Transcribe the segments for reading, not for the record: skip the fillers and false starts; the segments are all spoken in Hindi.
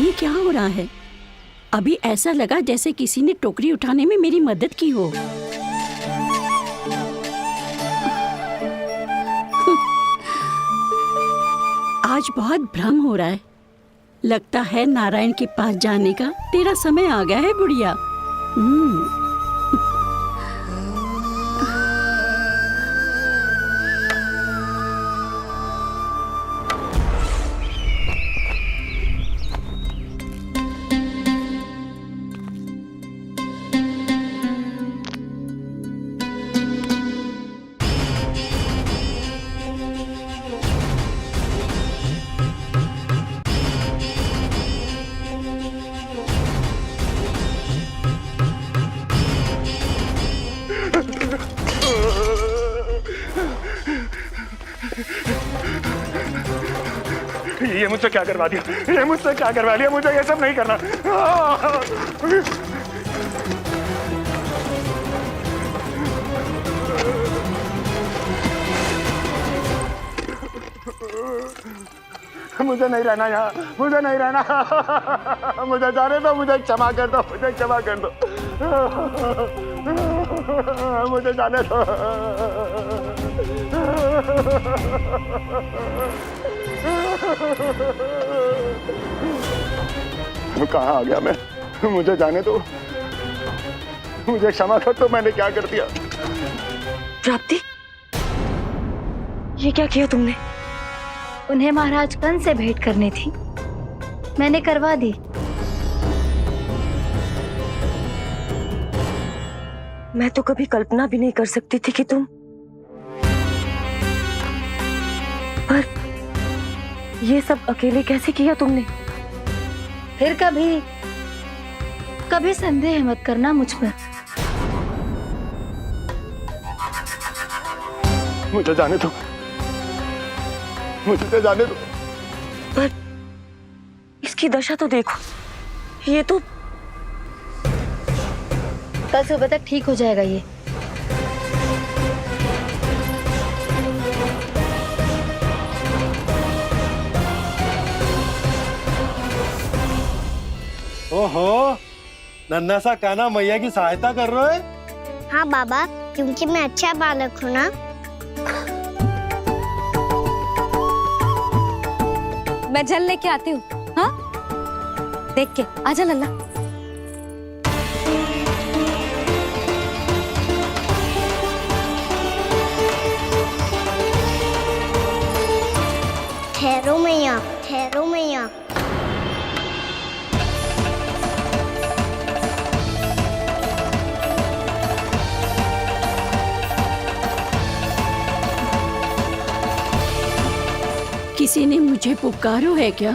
ये क्या हो रहा है? अभी ऐसा लगा जैसे किसी ने टोकरी उठाने में मेरी मदद की हो। आज बहुत भ्रम हो रहा है। लगता है नारायण के पास जाने का तेरा समय आ गया है बुढ़िया। ये मुझसे क्या करवा दिया? ये मुझसे क्या करवा लिया? मुझे ये सब नहीं करना। मुझे नहीं रहना यहाँ, मुझे नहीं रहना। मुझे जाने दो, मुझे क्षमा कर दो, मुझे क्षमा कर दो, मुझे जाने दो। कहाँ आ गया मैं? मुझे जाने दो, मुझे क्षमा कर दो। मैंने क्या कर दिया? प्राप्ति, ये क्या किया तुमने? उन्हें महाराज कंस से भेंट करनी थी, मैंने करवा दी। मैं तो कभी कल्पना भी नहीं कर सकती थी कि तुम, पर ये सब अकेले कैसे किया तुमने? फिर कभी संदेह मत करना मुझ पर। मुझे जाने दो, मुझे जाने दो। पर इसकी दशा तो देखो, ये तो कल सुबह तक ठीक हो जाएगा ये। ओहो, नन्हा सा कान्हा मैया की सहायता कर रहे हो? हाँ बाबा, क्योंकि मैं अच्छा बालक हूँ ना। मैं जल लेके आती हूँ। हाँ, देख के आजा लल्ला। ठहरो मैया, ठहरो मैया। किसी ने मुझे पुकारो है क्या?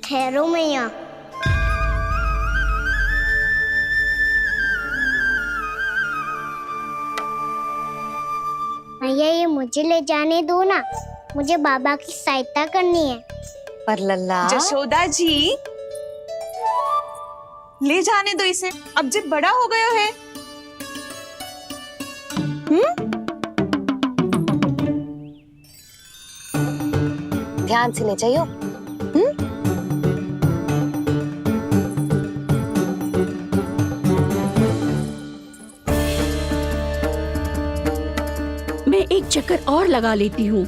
ठहरो मैया। मैया, ये मुझे ले जाने दो ना, मुझे बाबा की सहायता करनी है। पर लल्ला, जशोदा जी, ले जाने दो इसे, अब जब बड़ा हो गया है। ध्यान से ले जाइयो। मैं एक चक्कर और लगा लेती हूँ।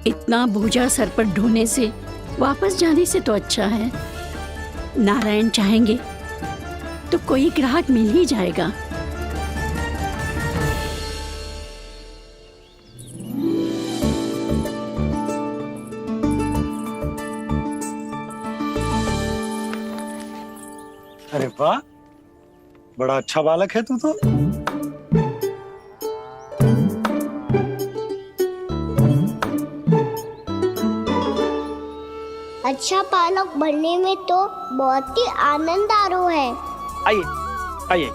इतना बोझा सर पर ढोने से वापस जाने से तो अच्छा है। नारायण चाहेंगे तो कोई ग्राहक मिल ही जाएगा। अरे वाह, बड़ा अच्छा बालक है तू तो। अच्छा बालक बनने में तो बहुत ही आनंद आ रहा है। आइए, आइए।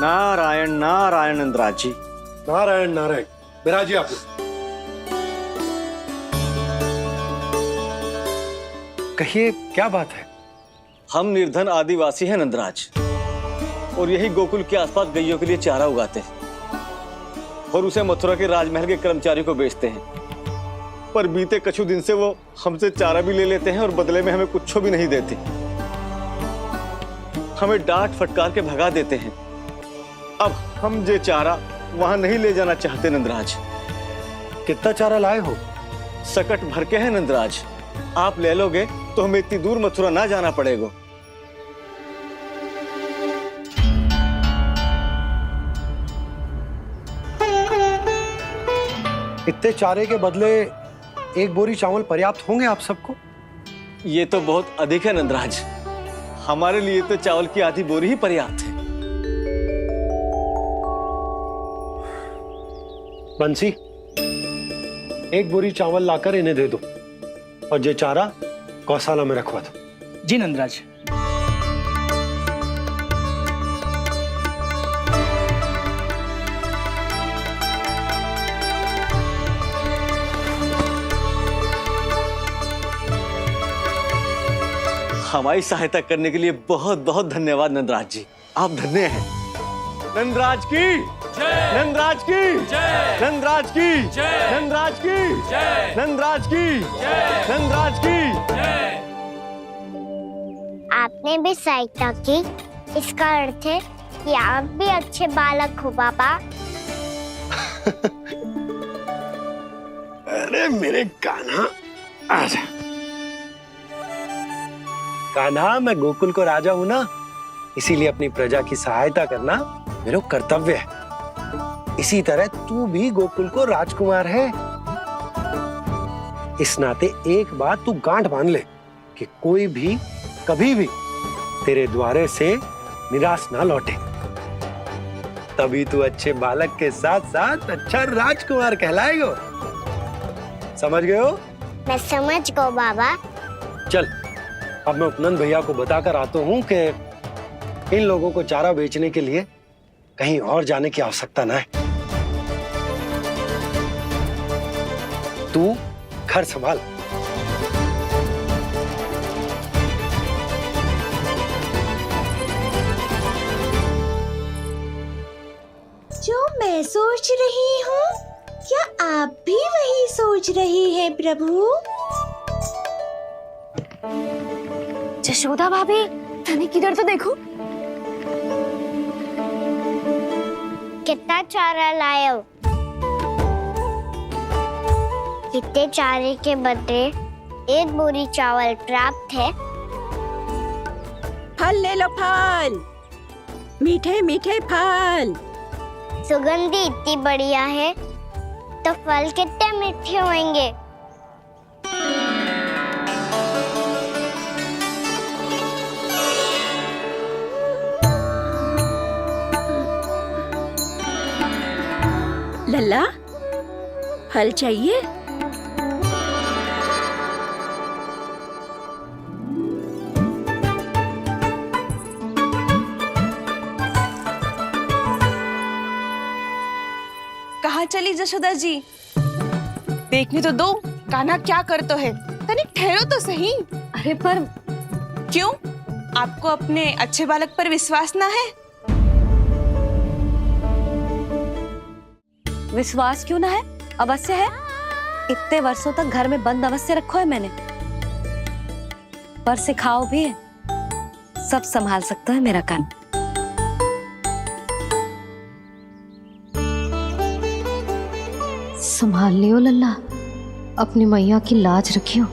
नारायण नारायण इंद्राज जी। नारायण नारायण, बिराजिए आप। कहिए, क्या बात है? हम निर्धन आदिवासी हैं नंदराज, और यही गोकुल के आसपास गैयों के लिए चारा उगाते हैं। और उसे मथुरा के राजमहल के कर्मचारी को बेचते हैं। पर बीते कुछ दिन से वो हमसे चारा भी ले लेते हैं और बदले में हमें कुछ भी नहीं देते। हमें डांट फटकार के भगा देते हैं। अब हम ये चारा वहां नहीं ले जाना चाहते नंदराज। कितना चारा लाए हो? सकट भर के है नंदराज। आप ले लोगे तो हमें इतनी दूर मथुरा ना जाना पड़ेगा। इतने चारे के बदले एक बोरी चावल पर्याप्त होंगे आप सबको? ये तो बहुत अधिक है नंदराज। हमारे लिए तो चावल की आधी बोरी ही पर्याप्त है। बंसी, एक बोरी चावल लाकर इन्हें दे दो और ये चारा गौशाला में रखवा दो। जी नंदराज। हमारी सहायता करने के लिए बहुत बहुत धन्यवाद नंदराज जी। आप धन्य हैं। नंदराज की जय, नंदराज की जय, नंदराज की जय, नंदराज की जय, नंदराज की जय, नंदराज की जय। आपने भी सहायता की, इसका अर्थ है कि आप भी अच्छे बालक हो पापा। अरे मेरे कान्हा, आजा। कान्हा, मैं गोकुल को राजा हूं ना, इसीलिए अपनी प्रजा की सहायता करना मेरा कर्तव्य है। इसी तरह तू भी गोकुल को राजकुमार है। इस नाते एक बात तू गांठ बांध ले कि कोई भी कभी भी तेरे द्वारे से निराश ना लौटे। तभी तू अच्छे बालक के साथ साथ अच्छा राजकुमार कहलाएगा। समझ गए हो? मैं समझ गो बाबा। चल, अब मैं उपनंद भैया को बताकर आता हूँ कि इन लोगों को चारा बेचने के लिए कहीं और जाने की आवश्यकता ना है। तू घर संभाल। जो मैं सोच रही हूँ, क्या आप भी वही सोच रही हैं प्रभु? जशोदा भाभी, तनिक किधर तो देखो। कितना चारा लाए हो? कितने चारे के बदले एक बोरी चावल प्राप्त है। फल ले लो, फल, मीठे मीठे फल। सुगंधी इतनी बढ़िया है तो फल कितने मीठे होंगे। लल्ला, फल चाहिए? कहाँ चली जशोदा जी? देखने तो दो, कान्हा क्या करता है। तनिक ठहरो तो सही। अरे पर क्यों? आपको अपने अच्छे बालक पर विश्वास ना है? विश्वास क्यों ना है? अवश्य है। इतने वर्षों तक घर में बंद अवश्य रखो है मैंने, पर सिखाओ भी है। सब संभाल सकता है मेरा कान। संभाल लियो लल्ला, अपनी मैया की लाज रखियो।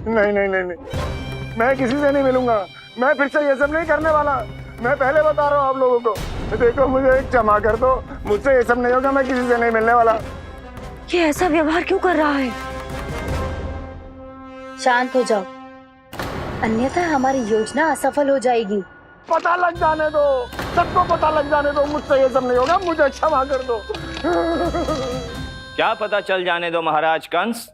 नहीं नहीं नहीं नहीं, मैं किसी से नहीं मिलूंगा। मैं फिर से ये सब नहीं करने वाला। मैं पहले बता रहा हूँ आप लोगों को। देखो, मुझे एक क्षमा कर दो, मुझसे ये सब नहीं होगा। मैं किसी से नहीं मिलने वाला। ये ऐसा व्यवहार क्यों कर रहा है? शांत हो जाओ, अन्यथा हमारी योजना असफल हो जाएगी। पता लग जाने दो, सबको पता लग जाने दो। मुझसे ये सब नहीं होगा, मुझे क्षमा कर दो। क्या पता चल जाने दो महाराज कंस।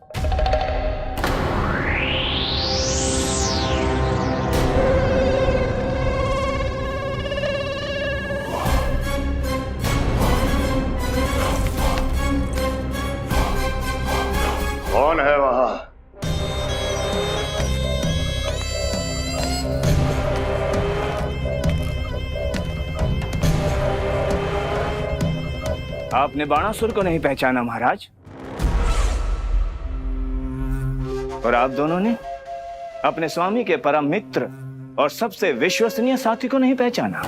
आपने बाणासुर को नहीं पहचाना महाराज, और आप दोनों ने अपने स्वामी के परम मित्र और सबसे विश्वसनीय साथी को नहीं पहचाना।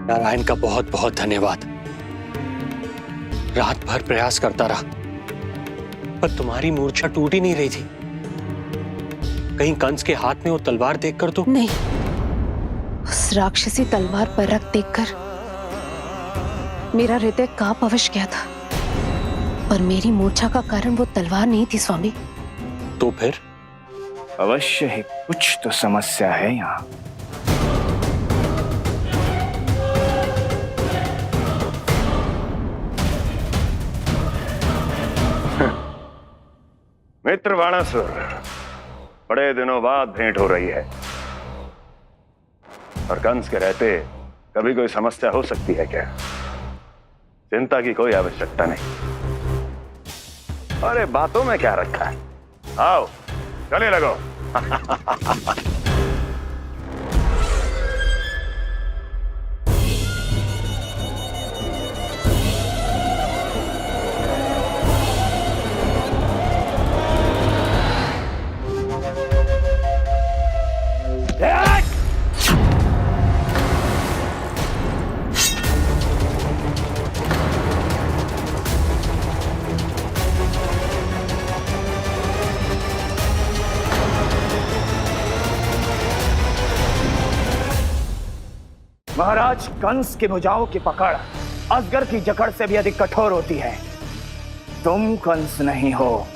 नारायण का बहुत बहुत धन्यवाद। रात भर प्रयास करता रहा, पर तुम्हारी मूर्छा टूट ही नहीं रही थी। कहीं कंस के हाथ में वो तलवार देखकर तो नहीं, उस राक्षसी तलवार पर रख देखकर मेरा हृदय कांप अवश्य गया था, पर मेरी मूर्छा का कारण वो तलवार नहीं थी स्वामी। तो फिर? अवश्य ही कुछ तो समस्या है यहाँ। मित्र बाणासुर, बड़े दिनों बाद भेंट हो रही है, और कंस के रहते कभी कोई समस्या हो सकती है क्या? चिंता की कोई आवश्यकता नहीं। अरे बातों में क्या रखा है, आओ गले लगो। महाराज, कंस की भुजाओं की पकड़ अजगर की जकड़ से भी अधिक कठोर होती है। तुम कंस नहीं हो।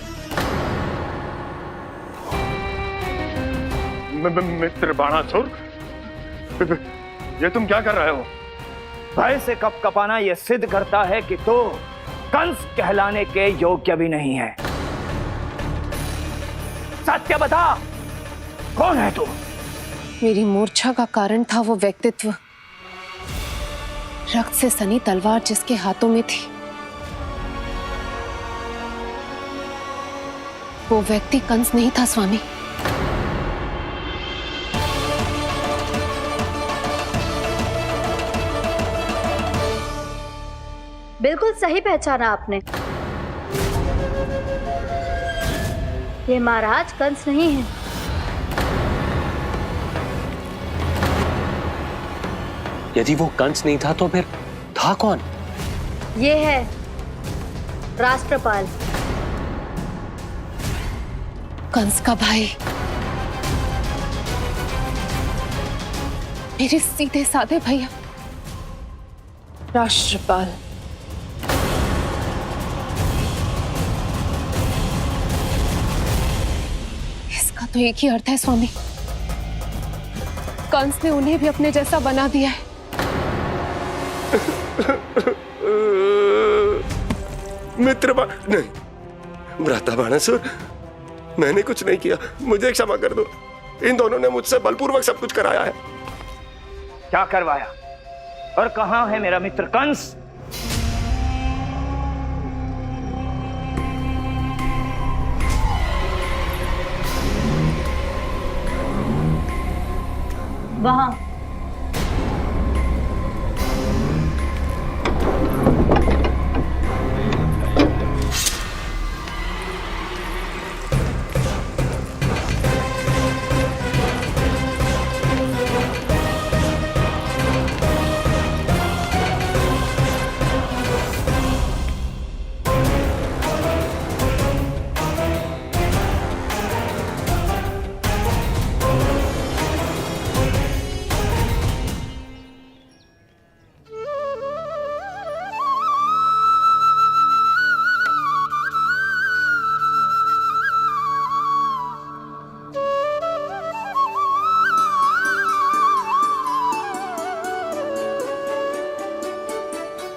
मित्र बाणासुर, ये तुम क्या कर रहे हो? भय से कपकपाना यह सिद्ध करता है कि तो कंस कहलाने के योग्य भी नहीं है। सत्य बता, कौन है तू? मेरी मूर्छा का कारण था वो व्यक्तित्व, रक्त से सनी तलवार जिसके हाथों में थी। वो व्यक्ति कंस नहीं था स्वामी। बिल्कुल सही पहचाना आपने। ये महाराज कंस नहीं है। यदि वो कंस नहीं था तो फिर था कौन? ये है राष्ट्रपाल, कंस का भाई, मेरे सीधे साधे भैया राष्ट्रपाल। इसका तो एक ही अर्थ है स्वामी, कंस ने उन्हें भी अपने जैसा बना दिया है। मित्र नहीं, भ्राता बाणासुर, मैंने कुछ नहीं किया, मुझे क्षमा कर दो। इन दोनों ने मुझसे बलपूर्वक सब कुछ कराया है। क्या करवाया और कहां है मेरा मित्र कंस? वहां।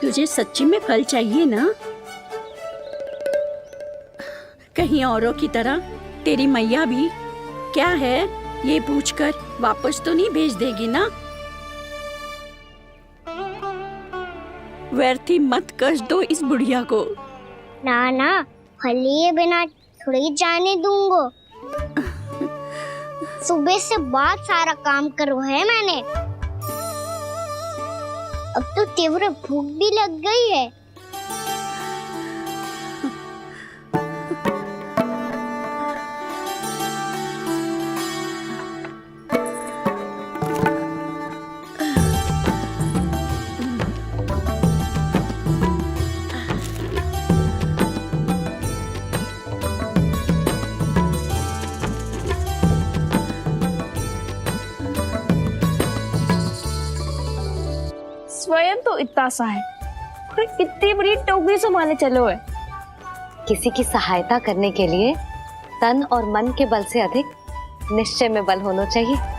तुझे सच्ची में फल चाहिए ना? कहीं औरों की तरह तेरी मैया भी क्या है ये पूछकर वापस तो नहीं भेज देगी ना? व्यर्थ ही मत कष्ट दो इस बुढ़िया को। ना ना, फल लिए बिना थोड़ी जाने दूंगो। सुबह से बहुत सारा काम करो है मैंने। अब तो तीव्र भूख भी लग गई है। स्वयं तो इतना सा है, फिर इतनी बड़ी टोकरी संभाले चलो है। किसी की सहायता करने के लिए तन और मन के बल से अधिक निश्चय में बल होना चाहिए।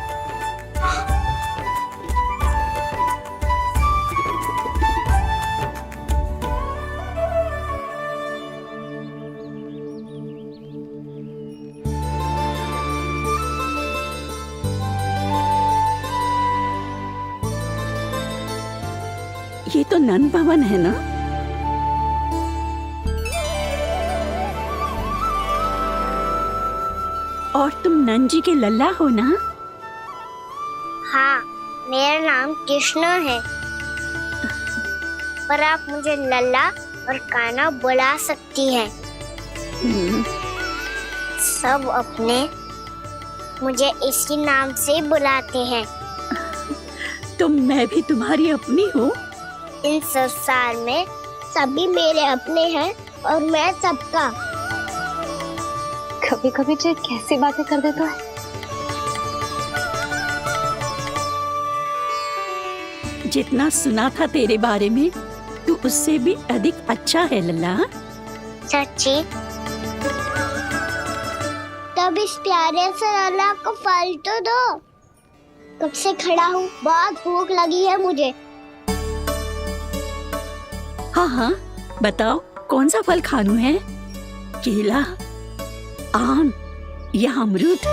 ये तो नंद भवन है ना? और तुम नंद जी के लल्ला हो ना? हाँ, मेरा नाम कृष्ण है, पर आप मुझे लल्ला और कान्हा बुला सकती हैं। सब अपने मुझे इसी नाम से बुलाते हैं। तो मैं भी तुम्हारी अपनी हूँ। इन संसार में सभी मेरे अपने हैं और मैं सबका। कभी कभी जो कैसी बातें कर देता है। जितना सुना था तेरे बारे में, तू उससे भी अधिक अच्छा है लल्ला। सच्ची? तब इस प्यारे से लल्ला को फल तो दो। कब से खड़ा हूँ, बहुत भूख लगी है मुझे। हाँ हाँ, बताओ कौन सा फल खानू है? केला, आम या अमरूद?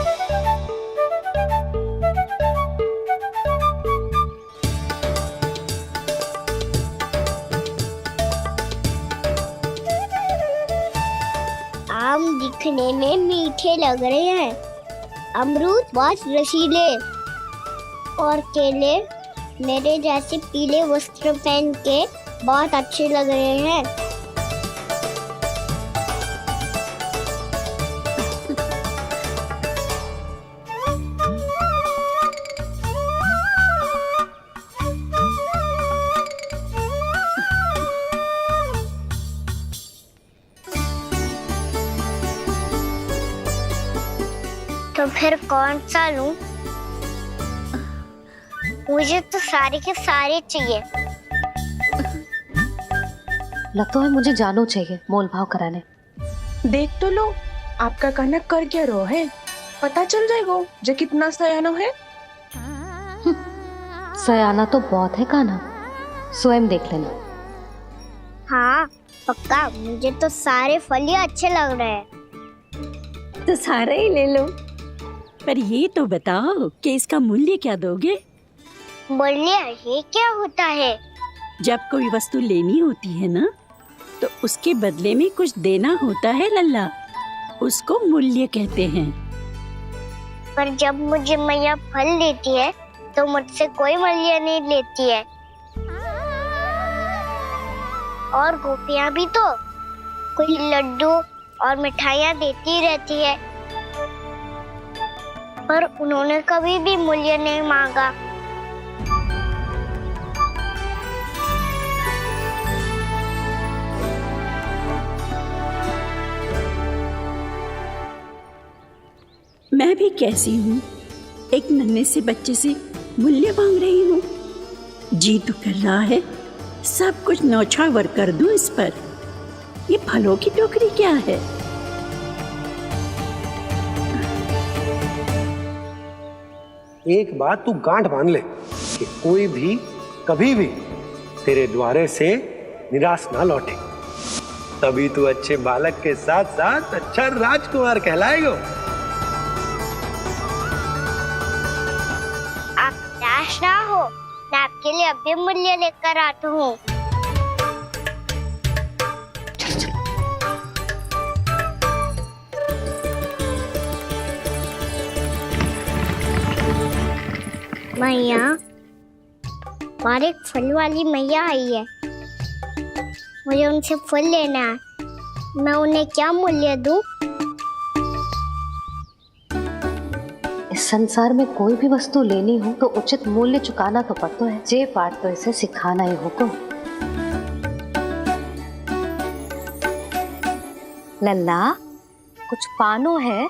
आम दिखने में मीठे लग रहे हैं, अमरूद बहुत रसीले और केले मेरे जैसे पीले वस्त्र पहन के बहुत अच्छे लग रहे हैं। तो फिर कौन सा लूं? मुझे तो सारे के सारे चाहिए। लगता है मुझे जानो चाहिए मोल भाव कराने। देख तो लो, आपका कान्हा कर क्या रहा है, पता चल जाएगा जो कितना सयाना है। सयाना तो बहुत है कान्हा, स्वयं देख लेना। हाँ पक्का, मुझे तो सारे फल ही अच्छे लग रहे हैं। तो सारा ही ले लो। पर ये तो बताओ कि इसका मूल्य क्या दोगे? मूल्य ये क्या होता है? जब कोई वस्तु लेनी होती है ना, तो उसके बदले में कुछ देना होता है लल्ला, उसको मूल्य कहते हैं। पर जब मुझे मैया फल देती है तो मुझसे कोई मूल्य नहीं लेती है। और गोपियां भी तो कोई लड्डू और मिठाइयाँ देती रहती है, पर उन्होंने कभी भी मूल्य नहीं मांगा। मैं भी कैसी हूँ, एक नन्हे से बच्चे से मूल्य मांग रही हूँ। जी तो कर रहा है सब कुछ न्यौछावर कर दूं इस पर। ये फलों की टोकरी क्या है? एक बात तू गांठ बांध ले कि कोई भी कभी भी तेरे द्वारे से निराश ना लौटे, तभी तू अच्छे बालक के साथ साथ अच्छा राजकुमार कहलाएगा। आप निराश ना हो, मैं आपके लिए अभी मूल्य लेकर आता हूँ। मैया, हमारे एक फल वाली मैया आई है, मुझे उनसे फल लेना है। मैं उन्हें क्या मूल्य दूं? इस संसार में कोई भी वस्तु लेनी हो तो उचित मूल्य चुकाना तो पड़ता है। जे पाठ तो इसे सिखाना ही होगा। लल्ला, कुछ पानो है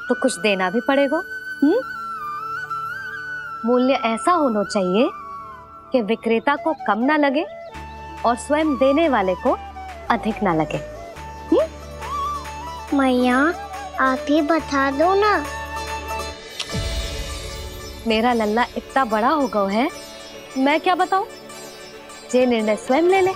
तो कुछ देना भी पड़ेगा। मूल्य ऐसा होना चाहिए कि विक्रेता को कम ना लगे और स्वयं देने वाले को अधिक ना लगे। मैया, आप ही बता दो ना। मेरा लल्ला इतना बड़ा हो गया है, मैं क्या बताऊं? जे निर्णय स्वयं ले ले।